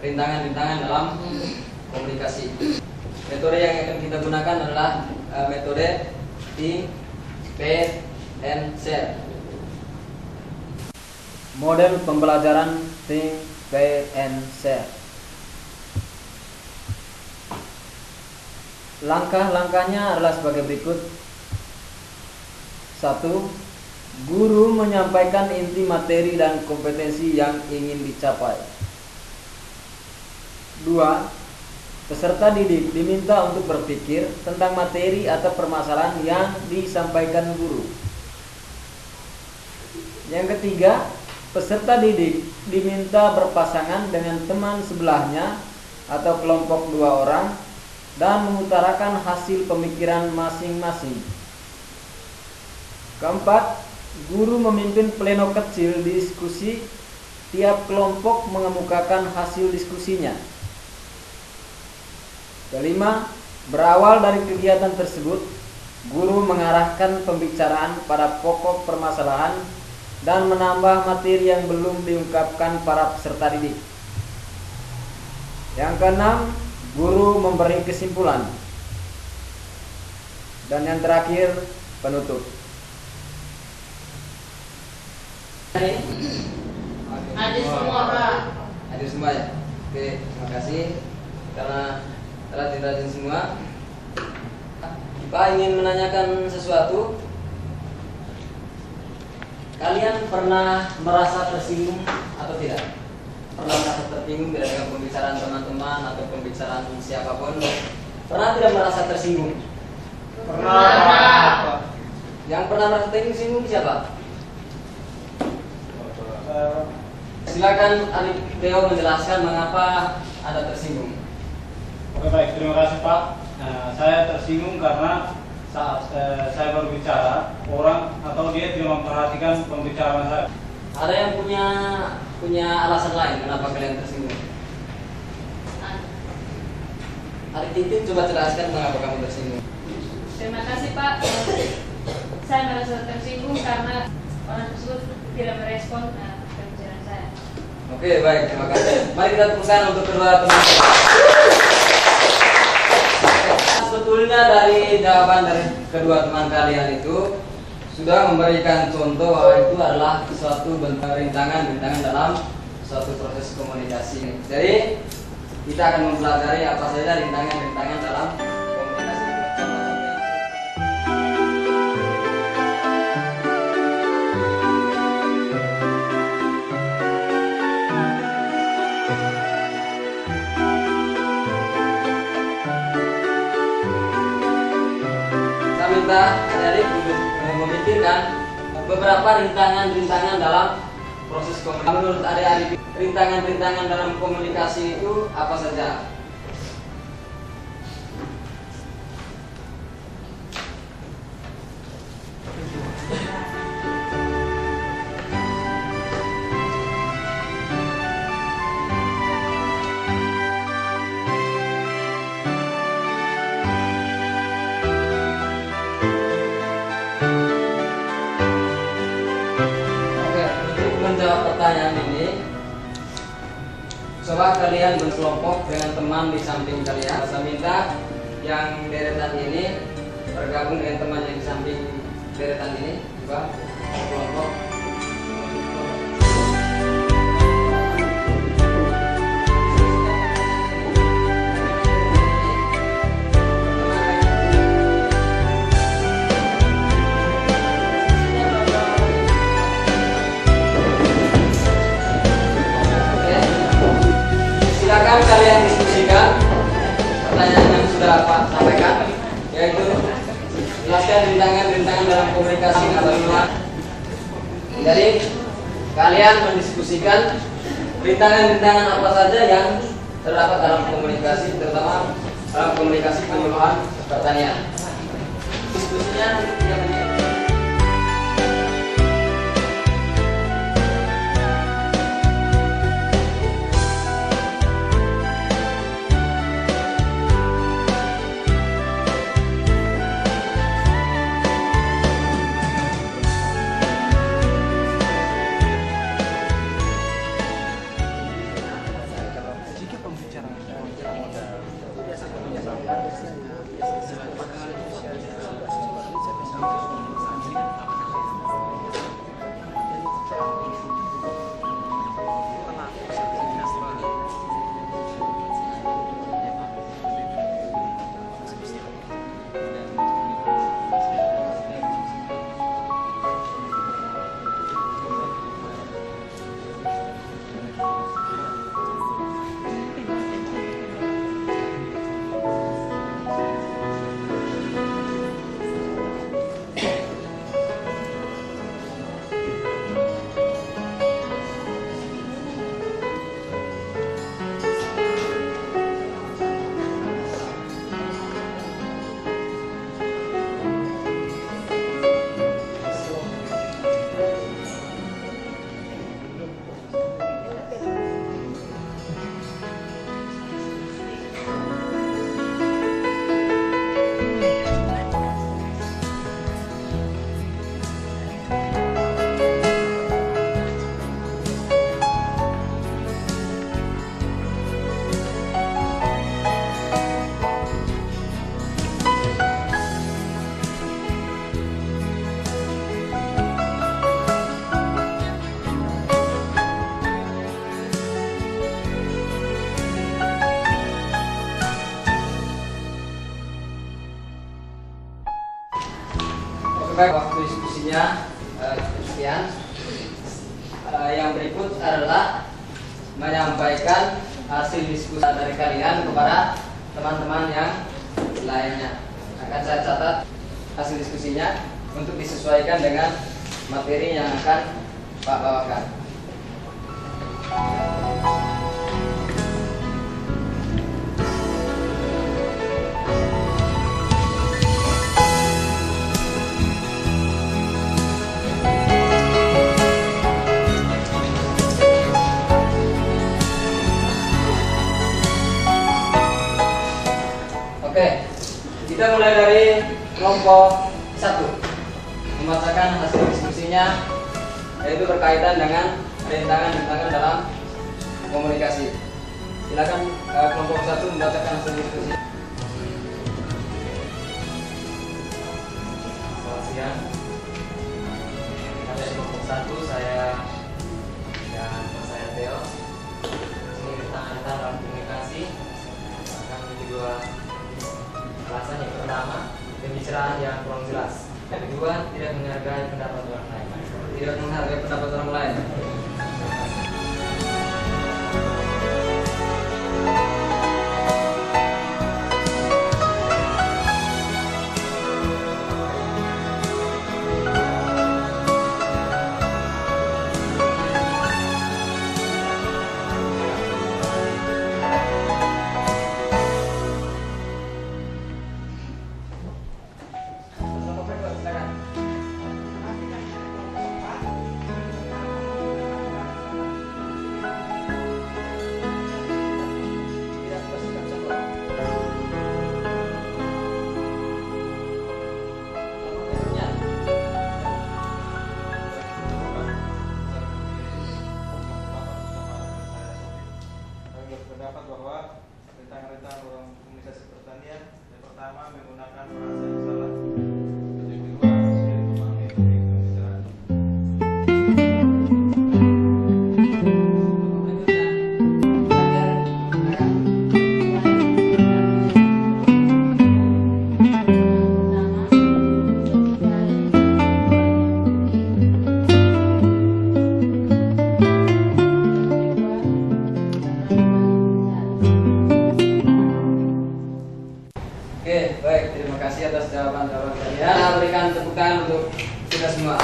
rintangan-rintangan dalam komunikasi. Metode yang akan kita gunakan adalah metode think, pair, and share. Model pembelajaran think, pair, and share. Langkah-langkahnya adalah sebagai berikut. 1. Guru menyampaikan inti materi dan kompetensi yang ingin dicapai. 2. Peserta didik diminta untuk berpikir tentang materi atau permasalahan yang disampaikan guru. Yang ketiga, peserta didik diminta berpasangan dengan teman sebelahnya atau kelompok 2 orang dan mengutarakan hasil pemikiran masing-masing. Keempat, guru memimpin pleno kecil diskusi, tiap kelompok mengemukakan hasil diskusinya. Kelima, berawal dari kegiatan tersebut, guru mengarahkan pembicaraan pada pokok permasalahan dan menambah materi yang belum diungkapkan para peserta didik. Yang keenam, guru memberi kesimpulan. Dan yang terakhir, penutup. Hadir semua, Pak. Hadir semua ya? Oke, terima kasih karena telah dirajin semua. Pak ingin menanyakan sesuatu. Kalian pernah merasa tersinggung atau tidak? Pernah merasa tersinggung tidak dengan pembicaraan teman-teman atau pembicaraan siapapun? Pernah tidak merasa tersinggung? Pernah. Yang pernah merasa tersinggung siapa? Silakan Adik Theo menjelaskan mengapa Anda tersinggung. Oke, baik, terima kasih Pak. Saya tersinggung karena saat saya berbicara, orang atau dia tidak memperhatikan pembicaraan saya. Ada yang punya alasan lain kenapa kalian tersinggung? Adik Titin coba jelaskan mengapa kamu tersinggung. Terima kasih, Pak. Saya merasa tersinggung karena orang tersebut tidak merespon pembicaraan saya. Oke, baik, terima kasih. Mari kita tepuk tangan untuk kedua teman. Sebetulnya dari jawaban dari kedua teman kalian itu sudah memberikan contoh bahwa itu adalah suatu bentuk rintangan dalam suatu proses komunikasi. Jadi kita akan mempelajari apa saja rintangan dalam komunikasi. Saya minta adik-adik untuk memikirkan beberapa rintangan dalam proses komunikasi. Menurut adik-adik, rintangan dalam komunikasi itu apa saja? Menjawab pertanyaan ini, coba kalian berkelompok dengan teman di samping kalian. Saya minta yang deretan ini bergabung dengan teman yang di samping deretan ini, coba berkelompok. Silakan kalian diskusikan pertanyaan yang sudah Pak sampaikan, yaitu jelaskan rintangan dalam komunikasi atau gimana. Jadi kalian mendiskusikan rintangan apa saja yang terdapat dalam komunikasi, terutama dalam komunikasi penyuluhan pertanian. Diskusinya yang sekian. Yang berikut adalah menyampaikan hasil diskusi dari kalian kepada teman-teman yang lainnya. Akan saya catat hasil diskusinya untuk disesuaikan dengan materi yang akan Pak bawakan. Oke, kita mulai dari kelompok 1. Membacakan hasil diskusinya, yaitu berkaitan dengan rintangan-rintangan dalam komunikasi. Silakan kelompok 1 membacakan hasil diskusi. Selamat siang. Dari kelompok 1 saya dan saya Theo. Ini rintangan dalam komunikasi akan memiliki 2 alasan. Yang pertama, pembicaraan yang kurang jelas. Yang kedua, tidak menghargai pendapat orang lain. Tidak menghargai pendapat orang lain. Berpendapat bahwa rintangan-rintangan dalam komunikasi pertanian, yang pertama menggunakan bahasa yang salah, yang kedua sulit memahami topik pembicaraan. Oke, baik. Terima kasih atas jawaban-jawaban kalian. Kita berikan tepuk tangan untuk kita semua.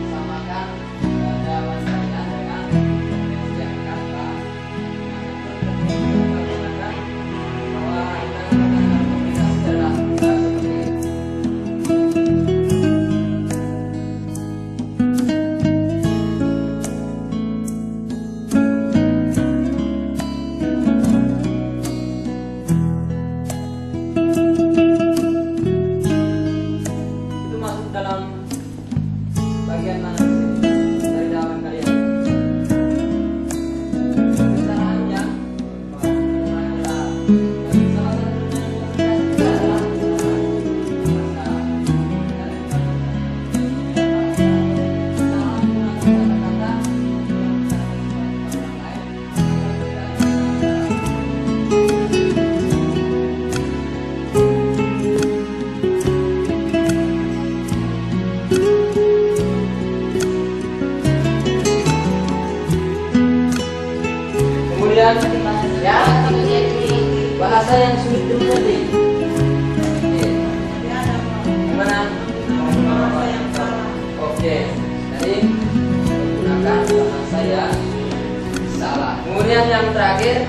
Samakan jawaban kalian dengan referensi yang akan dibahas. Bahwa rintangan komunikasi adalah seperti ini. Itu masuk dalam bagian mana di sini dari jawaban kalian? Pembicaraan yang adalah salah satu komunikasi adalah kemudian ya bahasa yang sulit dimengerti. Gimana? Oke, jadi menggunakan bahasa yang salah. Kemudian yang terakhir,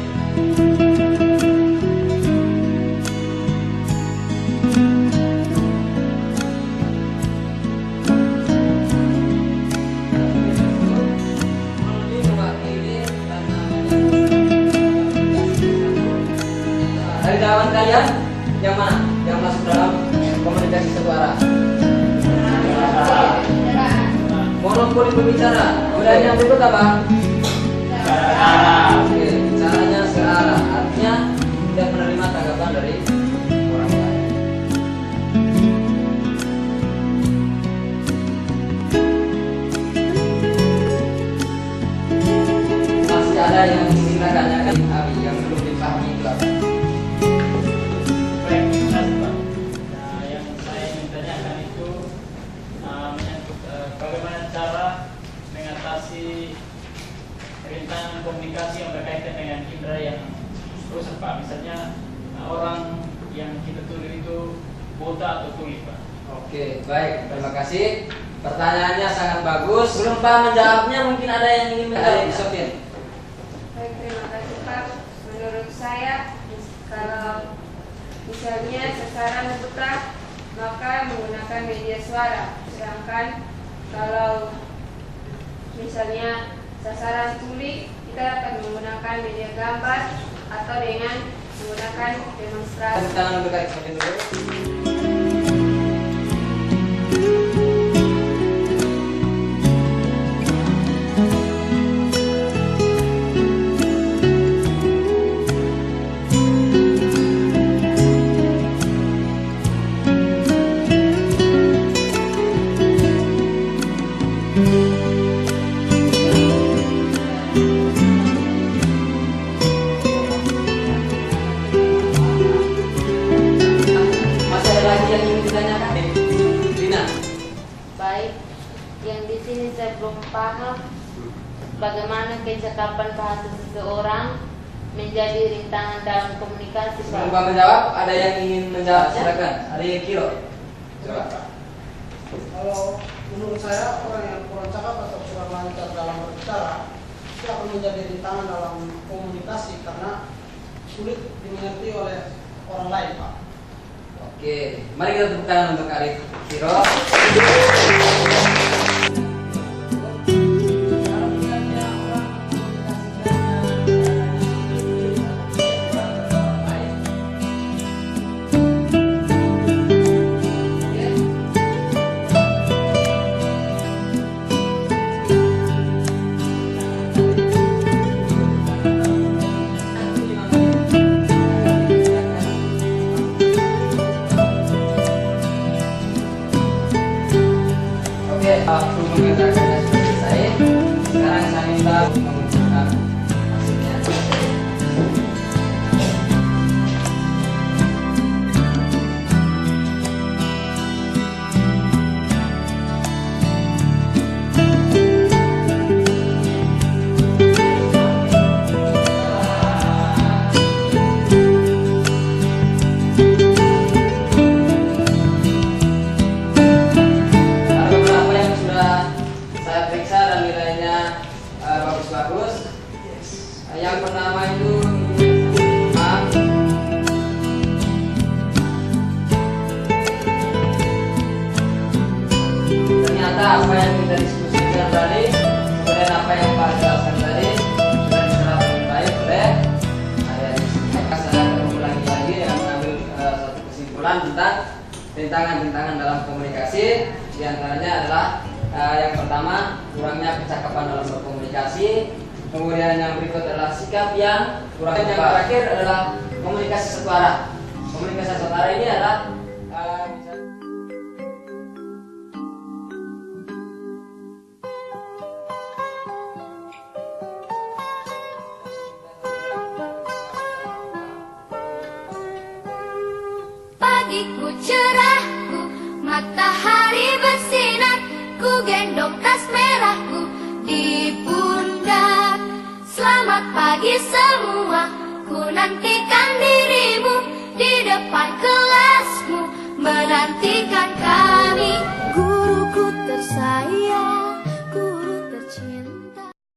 dari jawaban kalian yang mana yang masuk dalam komunikasi satu arah? Monopoli pembicara. Kemudian yang berikut apa? Oke, bicaranya searah. Artinya tidak menerima tanggapan dari orang lain. Masih ada yang ingin tanyakan Abi yang belum dipahami itu apa? Baik, terima kasih Pak. Nah, yang saya ingin tanyakan itu menyangkut bagaimana cara mengatasi rintangan komunikasi yang berkaitan dengan indera yang rusak Pak. Misalnya orang yang kita tuduh itu buta atau tuli Pak. Oke, baik, terima kasih. Pertanyaannya sangat bagus. Sebelum Pak menjawabnya, mungkin ada yang ingin menjawab. Sofian. Baik, terima kasih Pak. Menurut saya, kalau misalnya sasaran buta, maka menggunakan media suara. Sedangkan kalau misalnya sasaran tuli, kita dapat menggunakan media gambar atau dengan menggunakan demonstrasi. Tepuk tangan untuk Kak Sofian dulu. Masih ada lagi yang ingin ditanyakan? Dina. Baik, yang di sini saya belum paham bagaimana kecakapan bahasa seseorang menjadi rintangan dalam komunikasi. Sebelum Pak. Pak menjawab, ada yang ingin menjawab? Silakan. Ada yang kilo. Coba. Kalau menurut saya orang yang kurang cakap atau kurang lancar dalam berbicara itu akan menjadi rintangan dalam komunikasi karena sulit dimengerti oleh orang lain, Pak. Oke, mari kita tepuk tangan untuk Arif Kiro. Oke, aku mengatakannya sudah selesai. Sekarang saya minta mengumpulkan hasilnya. Ada beberapa yang sudah saya periksa dan nilainya bagus-bagus. Yang pertama itu A. Ternyata apa yang kita diskusikan tadi, kemudian apa yang Pak jelaskan tadi sudah diserap dengan baik oleh saya di sini. Maka saya akan mengulangi lagi dengan mengambil satu kesimpulan tentang rintangan-rintangan dalam komunikasi. Di antaranya adalah yang pertama, kurangnya kecakapan dalam berkomunikasi. Kemudian yang berikut adalah sikap yang kurang. Yang terakhir adalah komunikasi satu arah. Komunikasi satu arah ini adalah Pagiku cerahku, matahari bersinar, ku gendong tas merahku di pundak. Selamat pagi semua, ku nantikan dirimu di depan kelasmu, menantikan kami. Guruku tersayang,